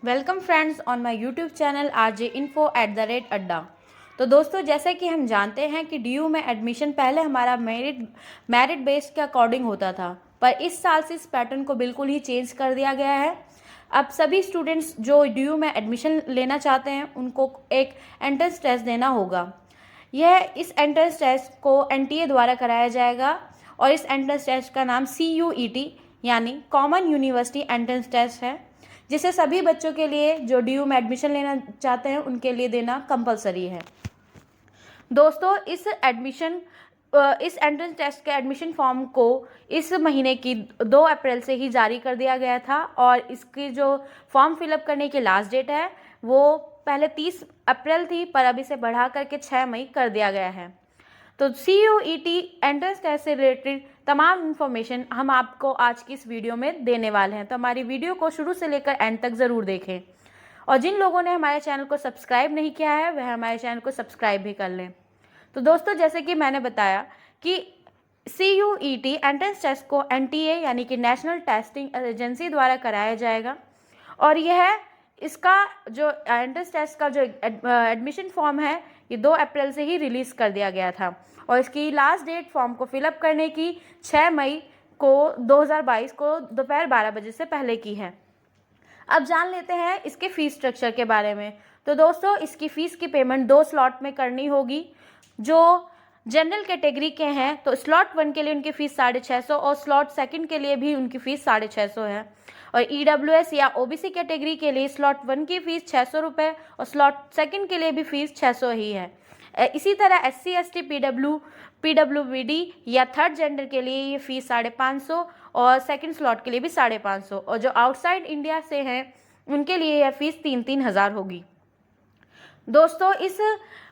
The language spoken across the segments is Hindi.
Welcome friends on my YouTube channel RJ Info@अड्डा। तो दोस्तों, जैसे कि हम जानते हैं कि DU में एडमिशन पहले हमारा मेरिट बेस के अकॉर्डिंग होता था, पर इस साल से इस पैटर्न को बिल्कुल ही चेंज कर दिया गया है। अब सभी स्टूडेंट्स जो DU में एडमिशन लेना चाहते हैं उनको एक एंट्रेंस टेस्ट देना होगा। इस एंट्रेंस टेस्ट को NTA द्वारा कराया जाएगा और इस एंट्रेंस टेस्ट का नाम CUET यानी कॉमन यूनिवर्सिटी एंट्रेंस टेस्ट है, जिसे सभी बच्चों के लिए जो DU में एडमिशन लेना चाहते हैं उनके लिए देना कंपलसरी है। दोस्तों, इस एंट्रेंस टेस्ट के एडमिशन फॉर्म को इस महीने की 2 अप्रैल से ही जारी कर दिया गया था और इसकी जो फॉर्म फिलअप करने की लास्ट डेट है वो पहले 30 अप्रैल थी, पर अब इसे बढ़ा करके 6 मई कर दिया गया है। तो CUET एंट्रेंस टेस्ट से रिलेटेड तमाम इन्फॉर्मेशन हम आपको आज की इस वीडियो में देने वाले हैं, तो हमारी वीडियो को शुरू से लेकर एंड तक ज़रूर देखें। और जिन लोगों ने हमारे चैनल को सब्सक्राइब नहीं किया है वह हमारे चैनल को सब्सक्राइब भी कर लें। तो दोस्तों, जैसे कि मैंने बताया कि CUET एंट्रेंस टेस्ट को NTA यानी कि नेशनल टेस्टिंग एजेंसी द्वारा कराया जाएगा और इसका जो एंट्रेंस टेस्ट का जो एडमिशन फॉर्म है ये 2 अप्रैल से ही रिलीज़ कर दिया गया था और इसकी लास्ट डेट फॉर्म को फिलअप करने की 6 मई को 2022 को दोपहर 12 बजे से पहले की है। अब जान लेते हैं इसके फ़ीस स्ट्रक्चर के बारे में। तो दोस्तों, इसकी फ़ीस की पेमेंट 2 स्लॉट में करनी होगी। जो जनरल कैटेगरी के हैं तो स्लॉट 1 के लिए उनकी फ़ीस 650 और स्लॉट 2 के लिए भी उनकी फ़ीस 650 है। और EWS या OBC कैटेगरी के लिए स्लॉट 1 की फ़ीस 600 रुपये और स्लॉट 2 के लिए भी फ़ीस 600 ही है। इसी तरह SC ST PWBD या थर्ड जेंडर के लिए ये फ़ीस 550 और 2nd स्लॉट के लिए भी 550 और जो आउटसाइड इंडिया से हैं उनके लिए यह फ़ीस 3-3 हज़ार होगी। दोस्तों, इस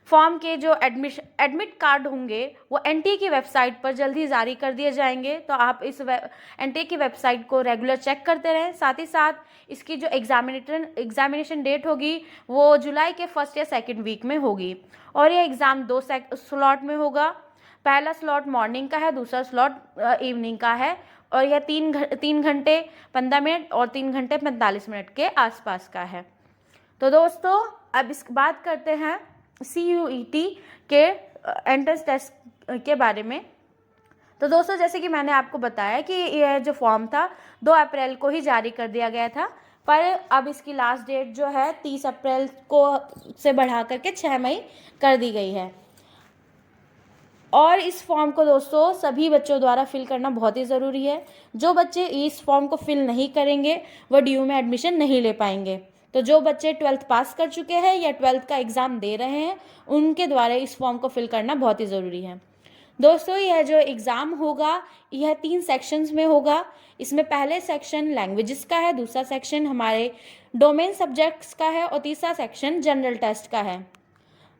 फॉर्म के जो एडमिट कार्ड होंगे वो NTA की वेबसाइट पर जल्द ही जारी कर दिए जाएंगे, तो आप इस NTA की वेबसाइट को रेगुलर चेक करते रहें। साथ ही साथ इसकी जो एग्जामिनेशन डेट होगी वो जुलाई के 1st या 2nd वीक में होगी और यह एग्ज़ाम 2 स्लॉट में होगा। पहला स्लॉट मॉर्निंग का है, दूसरा स्लॉट इवनिंग का है और यह 3 घंटे 15 मिनट और 3 घंटे 45 मिनट के आसपास का है। तो दोस्तों, अब इस बात करते हैं CUET के एंट्रेंस टेस्ट के बारे में। तो दोस्तों, जैसे कि मैंने आपको बताया कि यह जो फॉर्म था 2 अप्रैल को ही जारी कर दिया गया था, पर अब इसकी लास्ट डेट जो है 30 अप्रैल को से बढ़ा करके 6 मई कर दी गई है। और इस फॉर्म को दोस्तों सभी बच्चों द्वारा फिल करना बहुत ही ज़रूरी है। जो बच्चे इस फॉर्म को फिल नहीं करेंगे वह DU में एडमिशन नहीं ले पाएंगे। तो जो बच्चे 12th पास कर चुके हैं या 12th का एग्ज़ाम दे रहे हैं उनके द्वारा इस फॉर्म को फिल करना बहुत ही ज़रूरी है। दोस्तों, यह जो एग्ज़ाम होगा यह 3 सेक्शंस में होगा। इसमें पहले सेक्शन लैंग्वेजेस का है, दूसरा सेक्शन हमारे डोमेन सब्जेक्ट्स का है और तीसरा सेक्शन जनरल टेस्ट का है।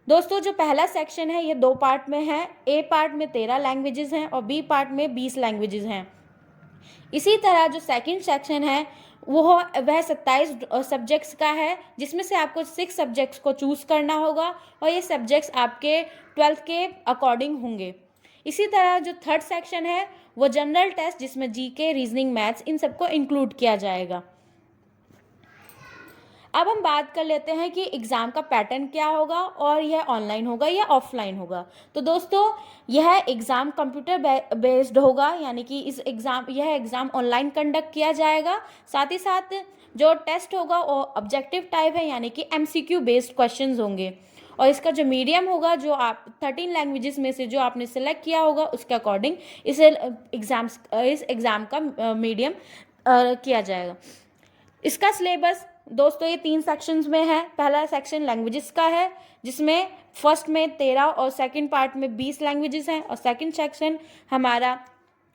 दोस्तों, जो पहला सेक्शन है ये 2 पार्ट में है। A पार्ट में 13 लैंग्वेजेस हैं और B पार्ट में 20 लैंग्वेजेस हैं। इसी तरह जो सेकंड सेक्शन है वह 27 सब्जेक्ट्स का है, जिसमें से आपको 6 सब्जेक्ट्स को चूज़ करना होगा और ये सब्जेक्ट्स आपके 12th के अकॉर्डिंग होंगे। इसी तरह जो थर्ड सेक्शन है वो जनरल टेस्ट, जिसमें GK, रीजनिंग, मैथ्स इन सबको इंक्लूड किया जाएगा। अब हम बात कर लेते हैं कि एग्ज़ाम का पैटर्न क्या होगा और यह ऑनलाइन होगा या ऑफलाइन होगा। तो दोस्तों, यह एग्ज़ाम कंप्यूटर बेस्ड होगा, यानी कि यह एग्ज़ाम ऑनलाइन कंडक्ट किया जाएगा। साथ ही साथ जो टेस्ट होगा वो ऑब्जेक्टिव टाइप है, यानी कि MCQ बेस्ड क्वेश्चंस होंगे और इसका जो मीडियम होगा जो आप 13 लैंग्वेजेस में से जो आपने सेलेक्ट किया होगा उसके अकॉर्डिंग इस एग्ज़ाम का मीडियम किया जाएगा। इसका सिलेबस दोस्तों ये 3 सेक्शंस में है। पहला सेक्शन लैंग्वेजेस का है, जिसमें फर्स्ट में 13 और सेकंड पार्ट में 20 लैंग्वेजेस हैं और सेकंड सेक्शन हमारा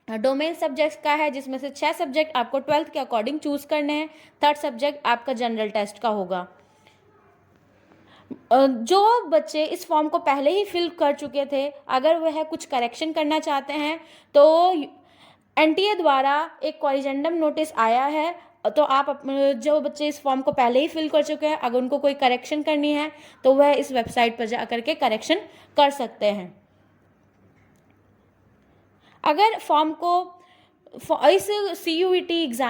डोमेन सब्जेक्ट्स का है, जिसमें से 6 सब्जेक्ट आपको 12th के अकॉर्डिंग चूज़ करने हैं। थर्ड सब्जेक्ट आपका जनरल टेस्ट का होगा। जो बच्चे इस फॉर्म को पहले ही फिल कर चुके थे, अगर वह कुछ करेक्शन करना चाहते हैं तो NTA द्वारा एक कॉरिजेंडम नोटिस आया है, तो आप जो बच्चे इस फॉर्म को पहले ही फिल कर चुके हैं अगर उनको कोई करेक्शन करनी है तो वह इस वेबसाइट पर जा करके करेक्शन कर सकते हैं। अगर फॉर्म को इस CUET एग्ज़ाम